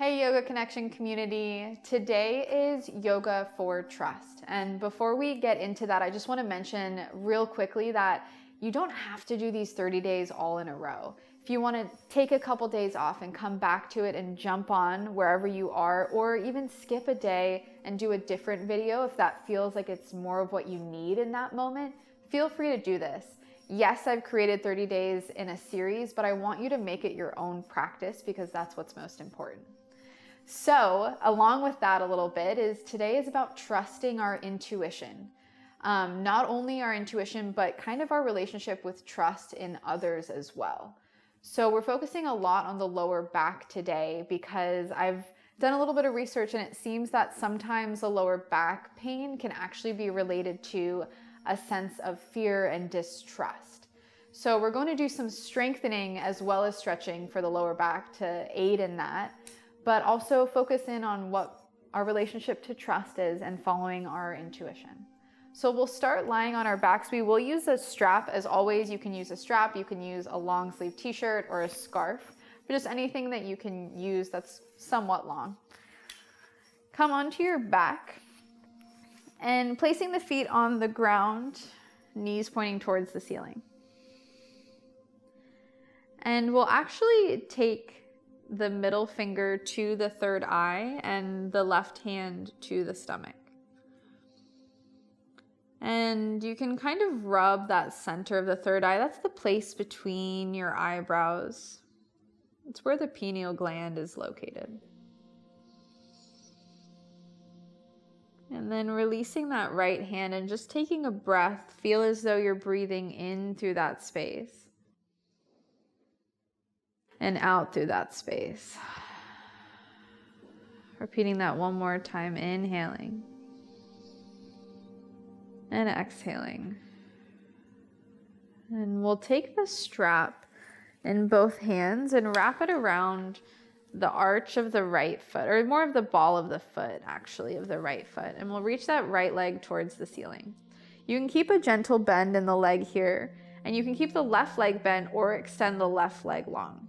Hey Yoga Connection community, today is Yoga for Trust. And before we get into that, I just want to mention real quickly that you don't have to do these 30 days all in a row. If you want to take a couple days off and come back to it and jump on wherever you are, or even skip a day and do a different video if that feels like it's more of what you need in that moment, feel free to do this. Yes, I've created 30 days in a series, but I want you to make it your own practice because that's what's most important. So along with that a little bit is today is about trusting our intuition. Not only our intuition, but kind of our relationship with trust in others as well. So we're focusing a lot on the lower back today because I've done a little bit of research and it seems that sometimes the lower back pain can actually be related to a sense of fear and distrust. So we're going to do some strengthening as well as stretching for the lower back to aid in that, but also focus in on what our relationship to trust is and following our intuition. So we'll start lying on our backs. We will use a strap as always. You can use a strap, you can use a long sleeve t-shirt or a scarf, but just anything that you can use that's somewhat long. Come onto your back and placing the feet on the ground, knees pointing towards the ceiling. And we'll actually take the middle finger to the third eye and the left hand to the stomach. And you can kind of rub that center of the third eye. That's the place between your eyebrows. It's where the pineal gland is located. And then releasing that right hand and just taking a breath. Feel as though you're breathing in through that space and out through that space. Repeating that one more time, inhaling and exhaling. And we'll take the strap in both hands and wrap it around the arch of the right foot, or more of the ball of the foot, actually, of the right foot. And we'll reach that right leg towards the ceiling. You can keep a gentle bend in the leg here, and you can keep the left leg bent or extend the left leg long.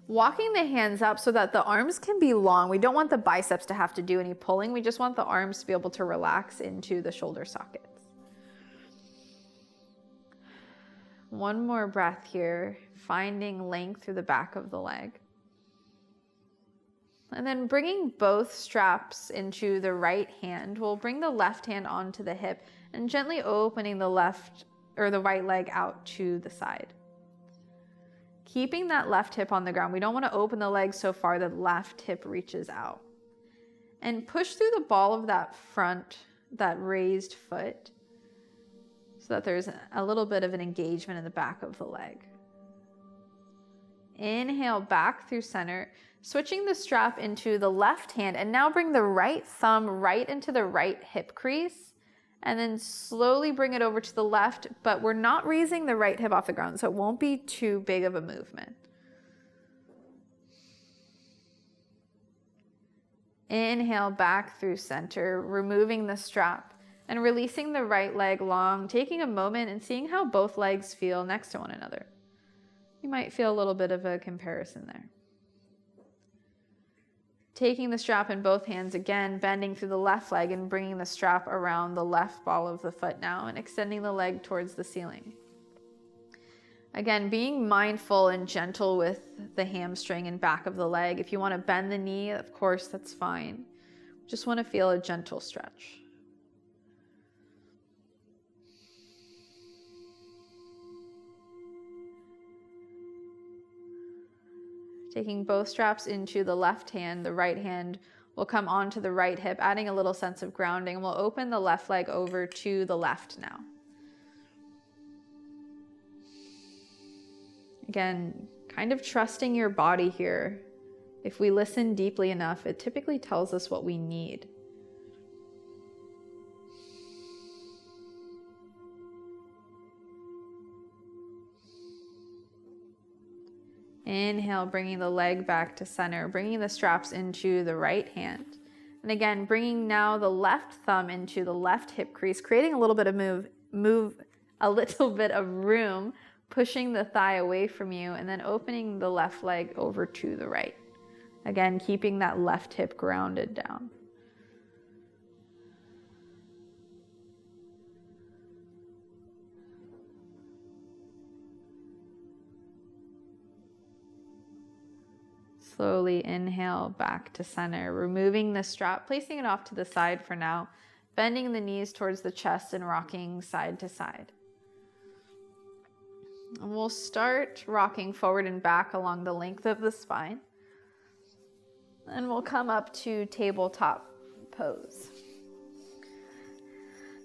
Walking the hands up so that the arms can be long. We don't want the biceps to have to do any pulling. We just want the arms to be able to relax into the shoulder sockets. One more breath here, finding length through the back of the leg. And then bringing both straps into the right hand, we'll bring the left hand onto the hip and gently opening the left or the right leg out to the side. Keeping that left hip on the ground. We don't want to open the leg so far that the left hip reaches out. And push through the ball of that front, that raised foot, so that there's a little bit of an engagement in the back of the leg. Inhale back through center, switching the strap into the left hand, and now bring the right thumb right into the right hip crease, and then slowly bring it over to the left, but we're not raising the right hip off the ground, so it won't be too big of a movement. Inhale back through center, removing the strap and releasing the right leg long, taking a moment and seeing how both legs feel next to one another. You might feel a little bit of a comparison there. Taking the strap in both hands again, bending through the left leg and bringing the strap around the left ball of the foot now and extending the leg towards the ceiling. Again, being mindful and gentle with the hamstring and back of the leg. If you want to bend the knee, of course, that's fine. Just want to feel a gentle stretch. Taking both straps into the left hand, the right hand will come onto the right hip, adding a little sense of grounding. We'll open the left leg over to the left now. Again, kind of trusting your body here. If we listen deeply enough, it typically tells us what we need. Inhale, bringing the leg back to center, bringing the straps into the right hand. And again, bringing now the left thumb into the left hip crease, creating a little bit of a little bit of room, pushing the thigh away from you, and then opening the left leg over to the right. Again, keeping that left hip grounded down. Slowly inhale back to center, removing the strap, placing it off to the side for now, bending the knees towards the chest and rocking side to side. And we'll start rocking forward and back along the length of the spine. And we'll come up to tabletop pose.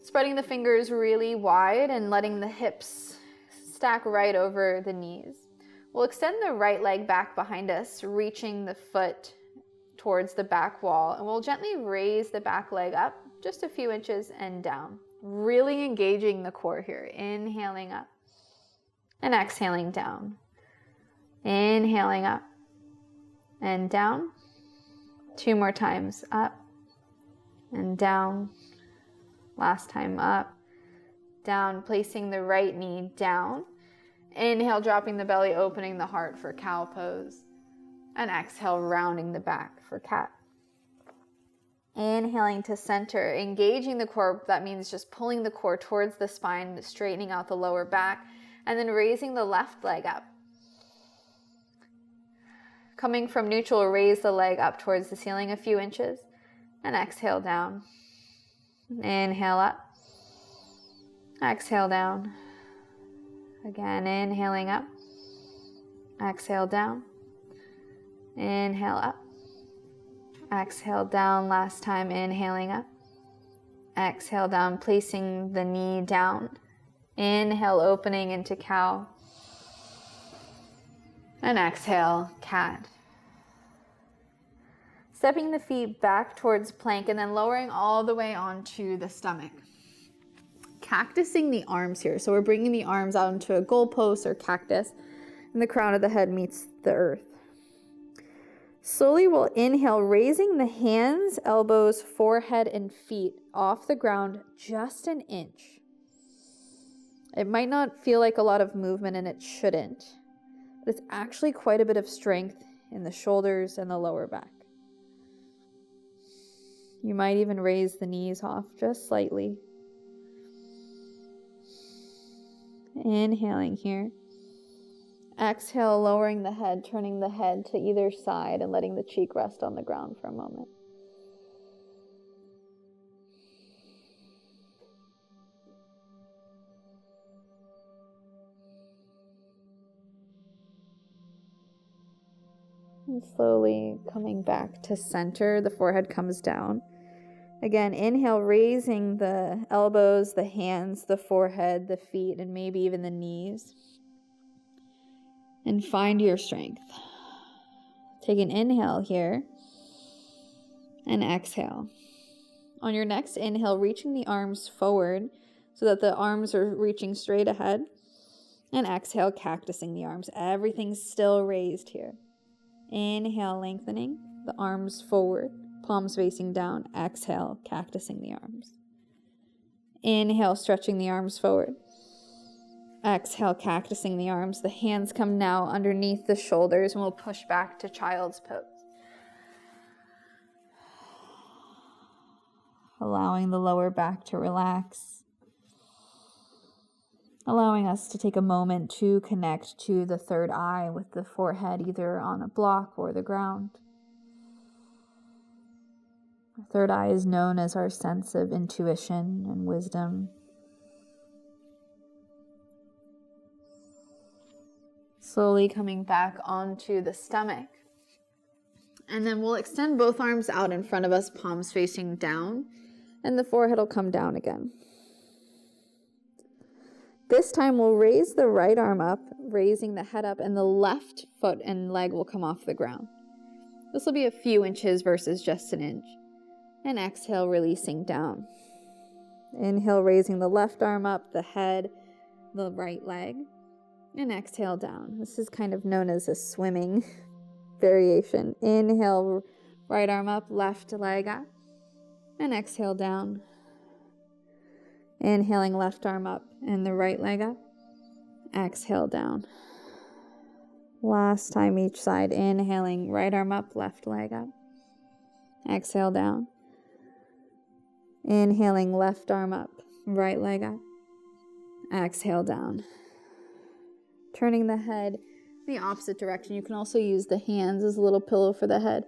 Spreading the fingers really wide and letting the hips stack right over the knees. We'll extend the right leg back behind us, reaching the foot towards the back wall, and we'll gently raise the back leg up just a few inches and down. Really engaging the core here. Inhaling up and exhaling down. Inhaling up and down. 2 more times, up and down. Last time, up, down, placing the right knee down. Inhale, dropping the belly, opening the heart for cow pose. And exhale, rounding the back for cat. Inhaling to center, engaging the core. That means just pulling the core towards the spine, straightening out the lower back, and then raising the left leg up. Coming from neutral, raise the leg up towards the ceiling a few inches, and exhale down. Inhale up. Exhale down. Again, inhaling up. Exhale down. Inhale up. Exhale down. Last time, inhaling up. Exhale down, placing the knee down. Inhale, opening into cow. And exhale, cat. Stepping the feet back towards plank and then lowering all the way onto the stomach. Cactusing the arms here. So we're bringing the arms out into a goalpost or cactus, and the crown of the head meets the earth. Slowly we'll inhale, raising the hands, elbows, forehead, and feet off the ground just an inch. It might not feel like a lot of movement, and it shouldn't, but it's actually quite a bit of strength in the shoulders and the lower back. You might even raise the knees off just slightly. Inhaling here. Exhale, lowering the head, turning the head to either side and letting the cheek rest on the ground for a moment. And slowly coming back to center, the forehead comes down. Again, inhale, raising the elbows, the hands, the forehead, the feet, and maybe even the knees. And find your strength. Take an inhale here. And exhale. On your next inhale, reaching the arms forward so that the arms are reaching straight ahead. And exhale, cactusing the arms. Everything's still raised here. Inhale, lengthening the arms forward. Palms facing down. Exhale, cactusing the arms. Inhale, stretching the arms forward. Exhale, cactusing the arms. The hands come now underneath the shoulders, and we'll push back to child's pose. Allowing the lower back to relax. Allowing us to take a moment to connect to the third eye with the forehead either on a block or the ground. The third eye is known as our sense of intuition and wisdom. Slowly coming back onto the stomach. And then we'll extend both arms out in front of us, palms facing down, and the forehead will come down again. This time we'll raise the right arm up, raising the head up, and the left foot and leg will come off the ground. This will be a few inches versus just an inch. And exhale, releasing down. Inhale, raising the left arm up, the head, the right leg. And exhale down. This is kind of known as a swimming variation. Inhale, right arm up, left leg up. And exhale down. Inhaling, left arm up and the right leg up. Exhale down. Last time each side. Inhaling, right arm up, left leg up. Exhale down. Inhaling, left arm up, right leg up. Exhale down. Turning the head the opposite direction. You can also use the hands as a little pillow for the head.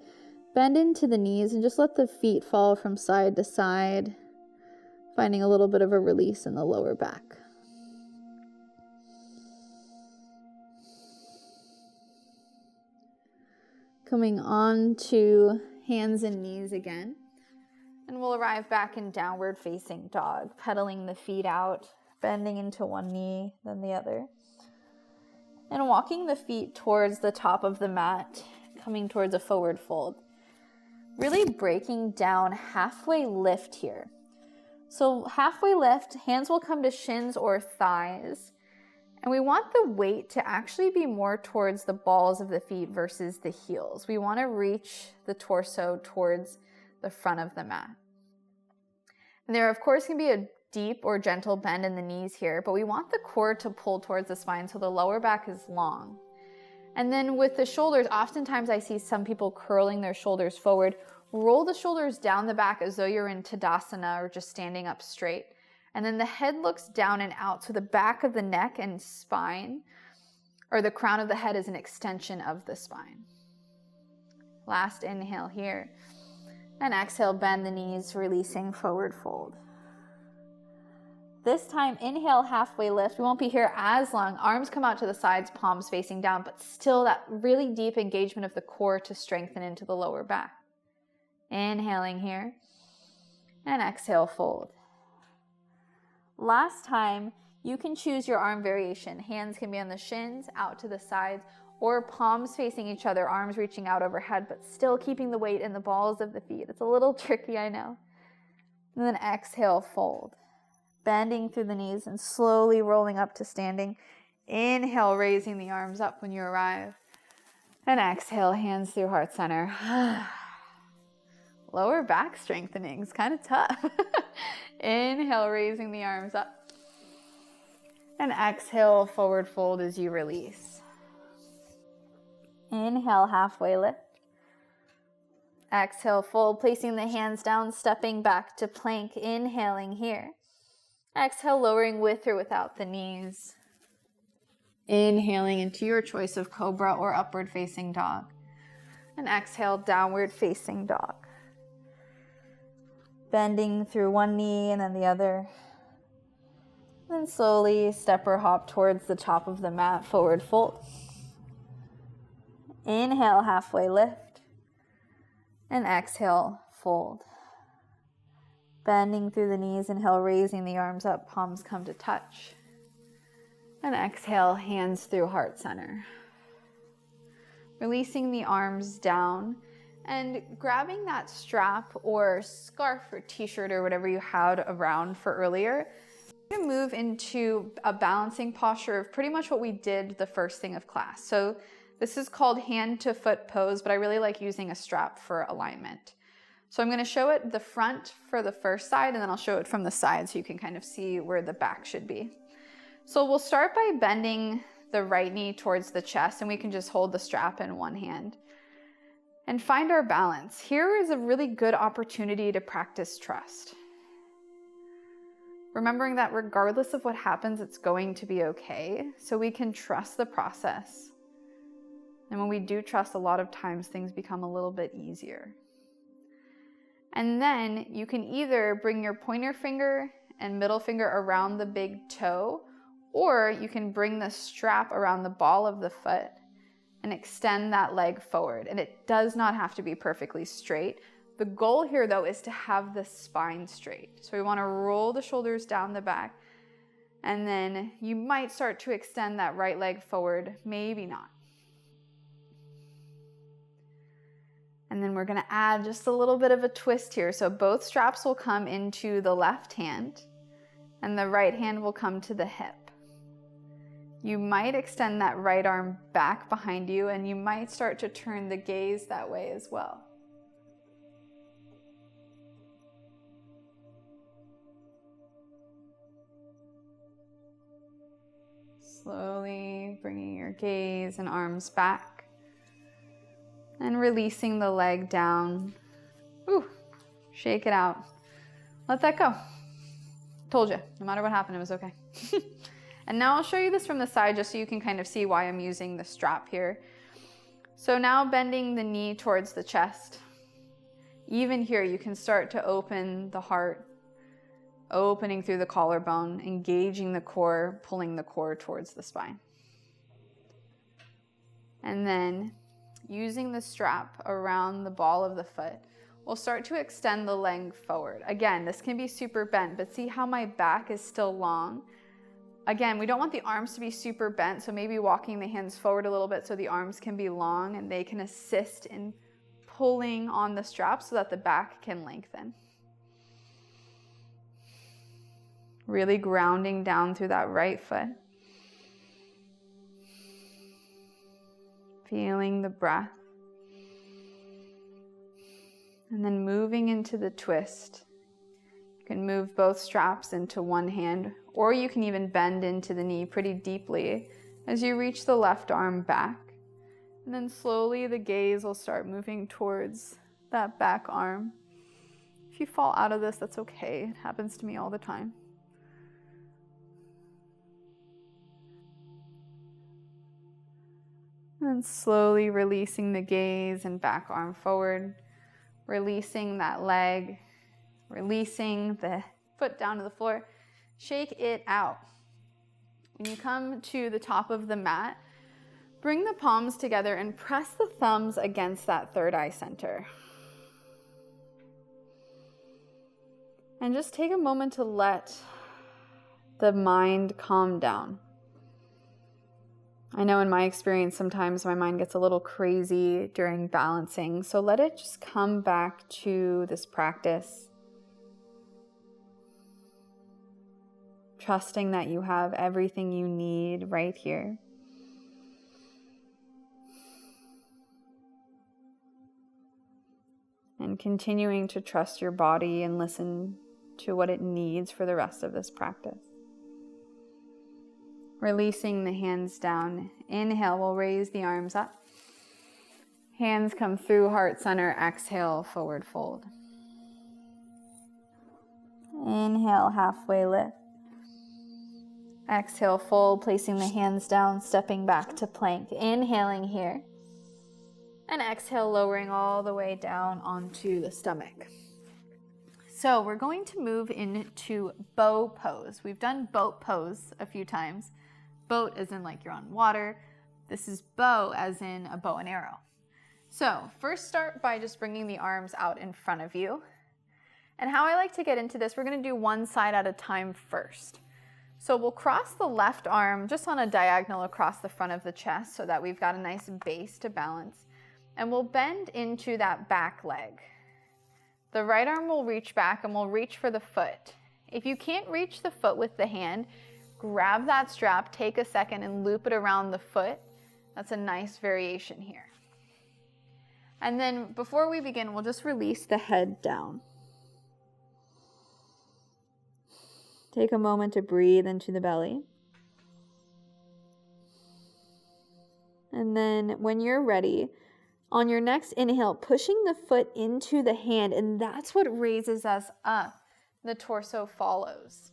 Bend into the knees and just let the feet fall from side to side, finding a little bit of a release in the lower back. Coming on to hands and knees again. And we'll arrive back in downward facing dog, pedaling the feet out, bending into one knee, then the other. And walking the feet towards the top of the mat, coming towards a forward fold. Really breaking down halfway lift here. So halfway lift, hands will come to shins or thighs. And we want the weight to actually be more towards the balls of the feet versus the heels. We want to reach the torso towards the front of the mat. And there, of course, can be a deep or gentle bend in the knees here, but we want the core to pull towards the spine so the lower back is long. And then with the shoulders, oftentimes I see some people curling their shoulders forward. Roll the shoulders down the back as though you're in Tadasana or just standing up straight. And then the head looks down and out, so the back of the neck and spine, or the crown of the head, is an extension of the spine. Last inhale here. And exhale, bend the knees, releasing forward fold. This time, inhale, halfway lift. We won't be here as long. Arms come out to the sides, palms facing down, but still that really deep engagement of the core to strengthen into the lower back. Inhaling here. And exhale, fold. Last time, you can choose your arm variation. Hands can be on the shins, out to the sides, or palms facing each other, arms reaching out overhead, but still keeping the weight in the balls of the feet. It's a little tricky, I know. And then exhale, fold. Bending through the knees and slowly rolling up to standing. Inhale, raising the arms up when you arrive. And exhale, hands through heart center. Lower back strengthening is kind of tough. Inhale, raising the arms up. And exhale, forward fold as you release. Inhale, halfway lift. Exhale, fold, placing the hands down, stepping back to plank, inhaling here. Exhale, lowering with or without the knees. Inhaling into your choice of cobra or upward facing dog. And exhale, downward facing dog. Bending through one knee and then the other. Then slowly step or hop towards the top of the mat, forward fold. Inhale, halfway lift. And exhale, fold. Bending through the knees, inhale, raising the arms up, palms come to touch. And exhale, hands through heart center. Releasing the arms down and grabbing that strap or scarf or t-shirt or whatever you had around for earlier. We're going to move into a balancing posture of pretty much what we did the first thing of class. So this is called hand to foot pose, but I really like using a strap for alignment. So I'm going to show it the front for the first side, and then I'll show it from the side so you can kind of see where the back should be. So we'll start by bending the right knee towards the chest, and we can just hold the strap in one hand. And find our balance. Here is a really good opportunity to practice trust. Remembering that regardless of what happens, it's going to be okay, so we can trust the process. And when we do trust, a lot of times things become a little bit easier. And then you can either bring your pointer finger and middle finger around the big toe, or you can bring the strap around the ball of the foot and extend that leg forward. And it does not have to be perfectly straight. The goal here, though, is to have the spine straight. So we want to roll the shoulders down the back, and then you might start to extend that right leg forward, maybe not. And then we're going to add just a little bit of a twist here. So both straps will come into the left hand, and the right hand will come to the hip. You might extend that right arm back behind you, and you might start to turn the gaze that way as well. Slowly bringing your gaze and arms back and releasing the leg down. Ooh, shake it out. Let that go. Told you, no matter what happened, it was okay. And now I'll show you this from the side just so you can kind of see why I'm using the strap here. So now bending the knee towards the chest. Even here, you can start to open the heart, opening through the collarbone, engaging the core, pulling the core towards the spine. And then using the strap around the ball of the foot, we'll start to extend the leg forward. Again, this can be super bent, but see how my back is still long? Again, we don't want the arms to be super bent, so maybe walking the hands forward a little bit so the arms can be long and they can assist in pulling on the strap so that the back can lengthen. Really grounding down through that right foot. Feeling the breath. And then moving into the twist. You can move both straps into one hand, or you can even bend into the knee pretty deeply as you reach the left arm back. And then slowly the gaze will start moving towards that back arm. If you fall out of this, that's okay. It happens to me all the time. And slowly releasing the gaze and back arm forward. Releasing that leg. Releasing the foot down to the floor. Shake it out. When you come to the top of the mat, bring the palms together and press the thumbs against that third eye center. And just take a moment to let the mind calm down. I know in my experience, sometimes my mind gets a little crazy during balancing, so let it just come back to this practice. Trusting that you have everything you need right here. And continuing to trust your body and listen to what it needs for the rest of this practice. Releasing the hands down. Inhale, we'll raise the arms up. Hands come through heart center. Exhale, forward fold. Inhale, halfway lift. Exhale, fold, placing the hands down, stepping back to plank. Inhaling here. And exhale, lowering all the way down onto the stomach. So we're going to move into bow pose. We've done boat pose a few times. Boat as in like you're on water. This is bow as in a bow and arrow. So first start by just bringing the arms out in front of you. And how I like to get into this, we're going to do one side at a time first. So we'll cross the left arm just on a diagonal across the front of the chest so that we've got a nice base to balance. And we'll bend into that back leg. The right arm will reach back and we'll reach for the foot. If you can't reach the foot with the hand, grab that strap, take a second and loop it around the foot. That's a nice variation here. And then before we begin, we'll just release the head down. Take a moment to breathe into the belly. And then when you're ready, on your next inhale, pushing the foot into the hand, and that's what raises us up. The torso follows.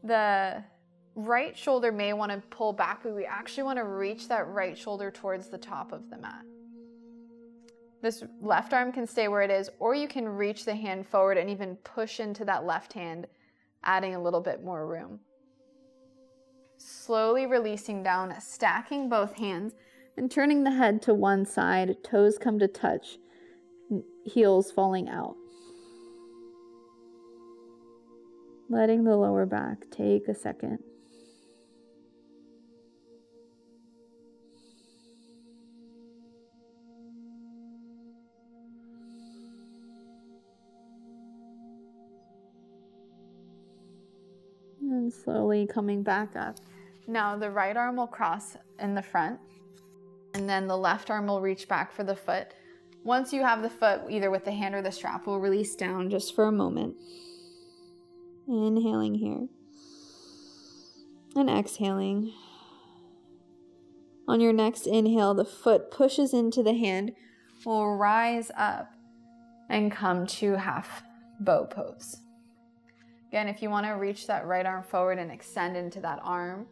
The right shoulder may want to pull back, but we actually want to reach that right shoulder towards the top of the mat. This left arm can stay where it is, or you can reach the hand forward and even push into that left hand, adding a little bit more room. Slowly releasing down, stacking both hands, and turning the head to one side, toes come to touch, heels falling out. Letting the lower back take a second. And slowly coming back up. Now the right arm will cross in the front, and then the left arm will reach back for the foot. Once you have the foot, either with the hand or the strap, we'll release down just for a moment. Inhaling here. And exhaling. On your next inhale, the foot pushes into the hand. We'll rise up and come to half bow pose. Again, if you want to reach that right arm forward and extend into that arm,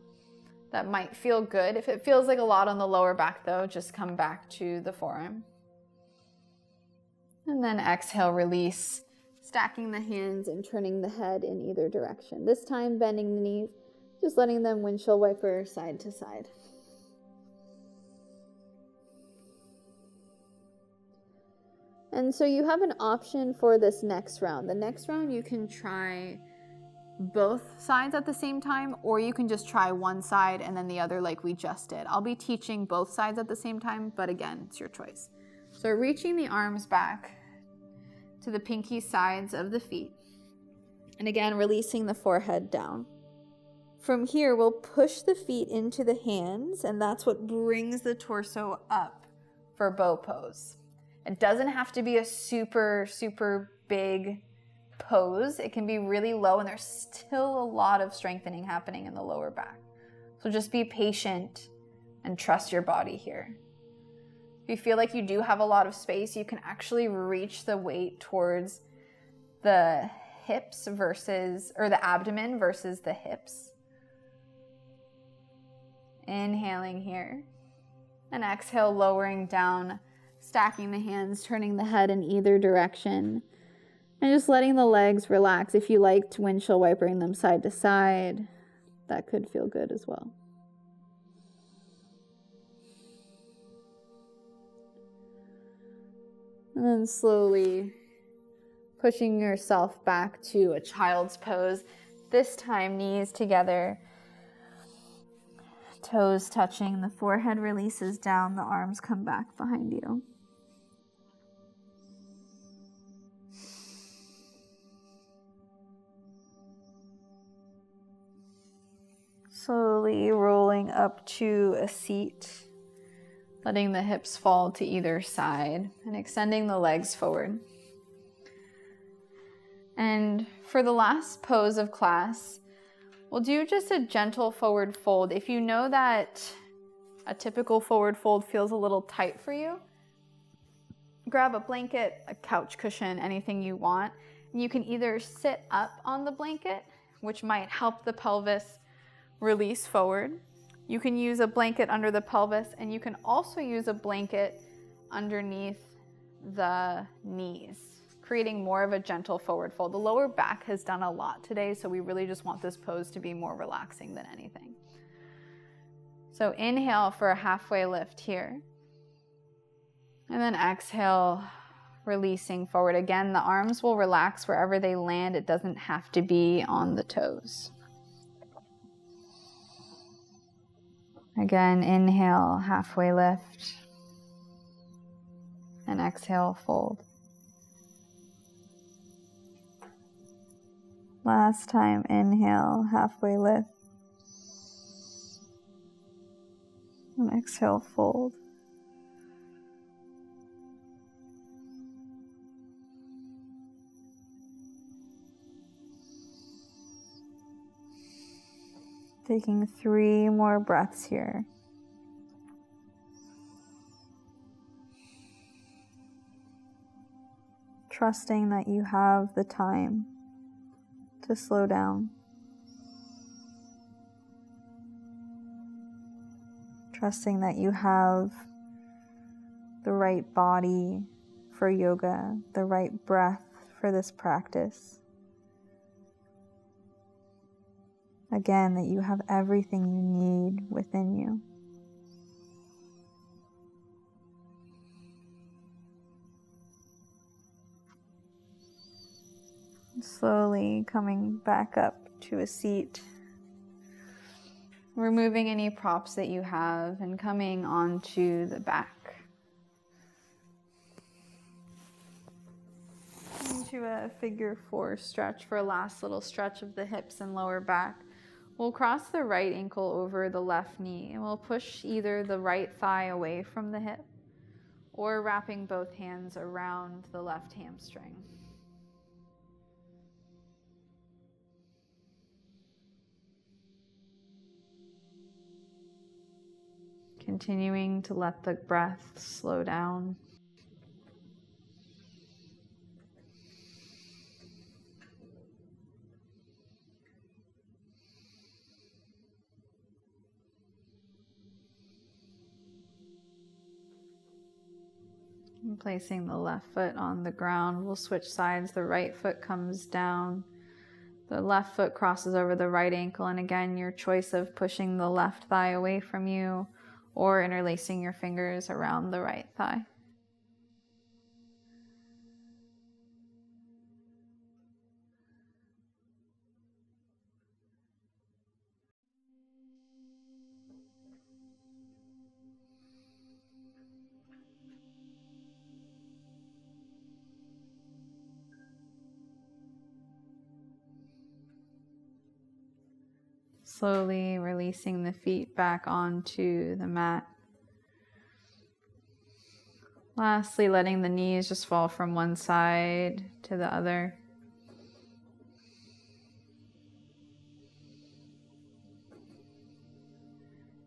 that might feel good. If it feels like a lot on the lower back though, just come back to the forearm. And then exhale, release, stacking the hands and turning the head in either direction. This time bending the knees, just letting them windshield wiper side to side. And so you have an option for this next round. The next round you can try both sides at the same time, or you can just try one side and then the other like we just did. I'll be teaching both sides at the same time, but again, it's your choice. So reaching the arms back to the pinky sides of the feet. And again, releasing the forehead down. From here, we'll push the feet into the hands, and that's what brings the torso up for bow pose. It doesn't have to be a super, super big pose. It can be really low, and there's still a lot of strengthening happening in the lower back. So just be patient and trust your body here. If you feel like you do have a lot of space, you can actually reach the weight towards the hips or the abdomen versus the hips. Inhaling here. And exhale, lowering down, stacking the hands, turning the head in either direction. And just letting the legs relax. If you liked windshield wipering them side to side, that could feel good as well. And then slowly pushing yourself back to a child's pose. This time, knees together, toes touching, the forehead releases down, the arms come back behind you. Slowly rolling up to a seat, letting the hips fall to either side and extending the legs forward. And for the last pose of class, we'll do just a gentle forward fold. If you know that a typical forward fold feels a little tight for you, grab a blanket, a couch cushion, anything you want. And you can either sit up on the blanket, which might help the pelvis release forward. You can use a blanket under the pelvis, and you can also use a blanket underneath the knees, creating more of a gentle forward fold. The lower back has done a lot today, so we really just want this pose to be more relaxing than anything. So inhale for a halfway lift here. And then exhale, releasing forward. Again, the arms will relax wherever they land. It doesn't have to be on the toes. Again, inhale, halfway lift. And exhale, fold. Last time, inhale, halfway lift. And exhale, fold. Taking 3 more breaths here. Trusting that you have the time to slow down. Trusting that you have the right body for yoga, the right breath for this practice. Again, that you have everything you need within you. Slowly coming back up to a seat. Removing any props that you have and coming onto the back. Into a figure 4 stretch for a last little stretch of the hips and lower back. We'll cross the right ankle over the left knee, and we'll push either the right thigh away from the hip or wrapping both hands around the left hamstring. Continuing to let the breath slow down. And placing the left foot on the ground, we'll switch sides. The right foot comes down. The left foot crosses over the right ankle, and again, your choice of pushing the left thigh away from you or interlacing your fingers around the right thigh. Slowly releasing the feet back onto the mat. Lastly, letting the knees just fall from one side to the other.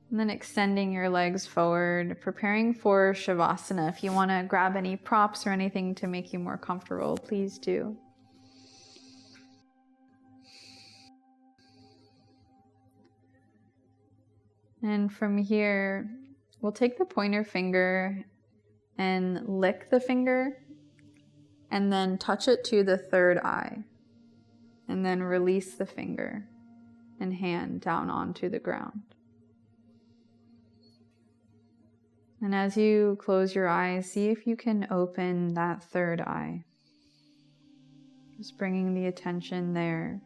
And then extending your legs forward, preparing for Shavasana. If you want to grab any props or anything to make you more comfortable, please do. And from here, we'll take the pointer finger and lick the finger and then touch it to the third eye. And then release the finger and hand down onto the ground. And as you close your eyes, see if you can open that third eye. Just bringing the attention there.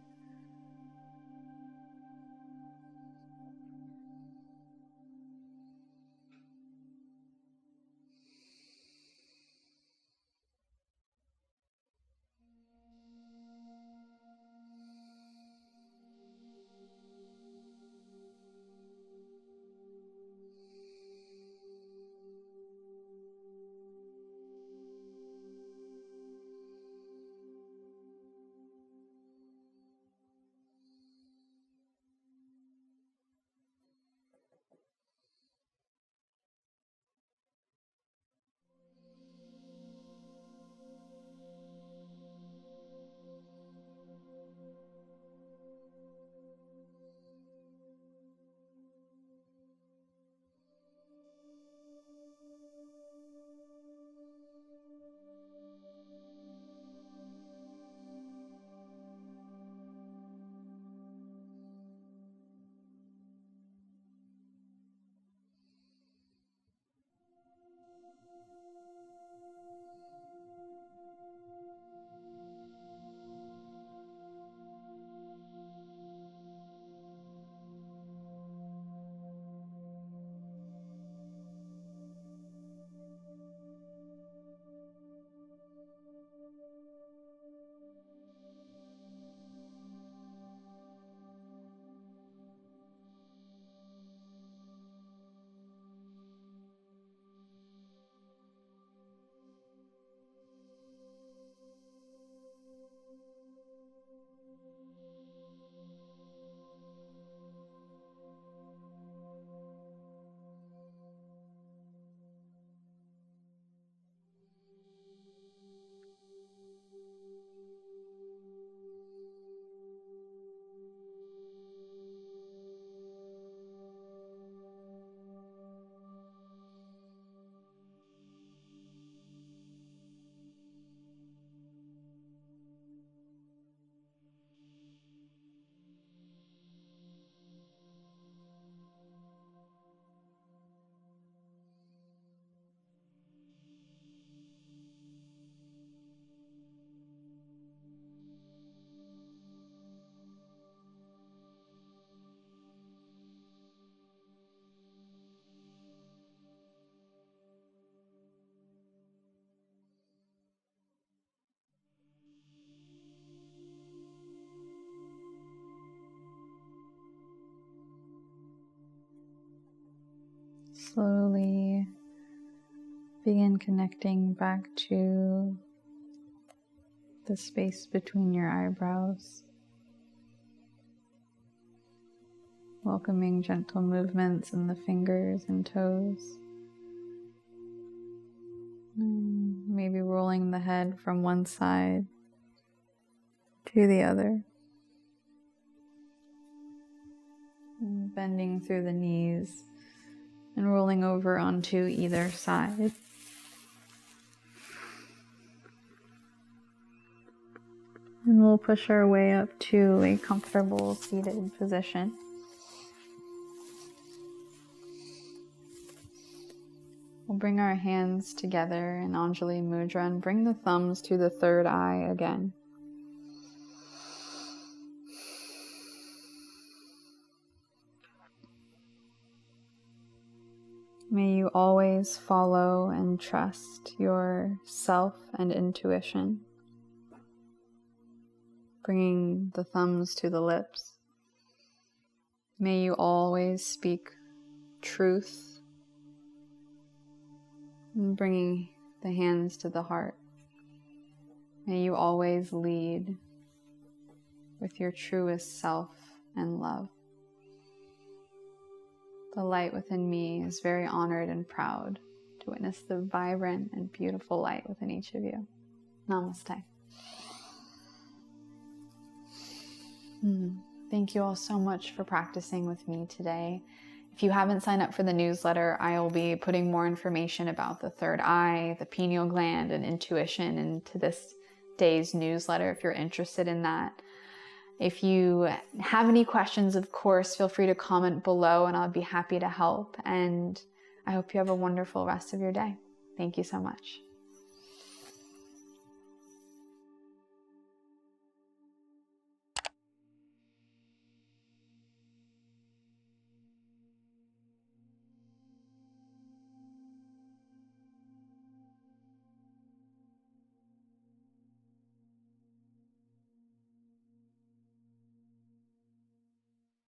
Slowly begin connecting back to the space between your eyebrows. welcoming gentle movements in the fingers and toes. Maybe rolling the head from one side to the other. Bending through the knees and rolling over onto either side. And we'll push our way up to a comfortable seated position. We'll bring our hands together in Anjali Mudra and bring the thumbs to the third eye again. May you always follow and trust your self and intuition. Bringing the thumbs to the lips. May you always speak truth. And bringing the hands to the heart. May you always lead with your truest self and love. The light within me is very honored and proud to witness the vibrant and beautiful light within each of you. Namaste. Thank you all so much for practicing with me today. If you haven't signed up for the newsletter, I will be putting more information about the third eye, the pineal gland, and intuition into this day's newsletter if you're interested in that. If you have any questions, of course, feel free to comment below and I'll be happy to help. And I hope you have a wonderful rest of your day. Thank you so much.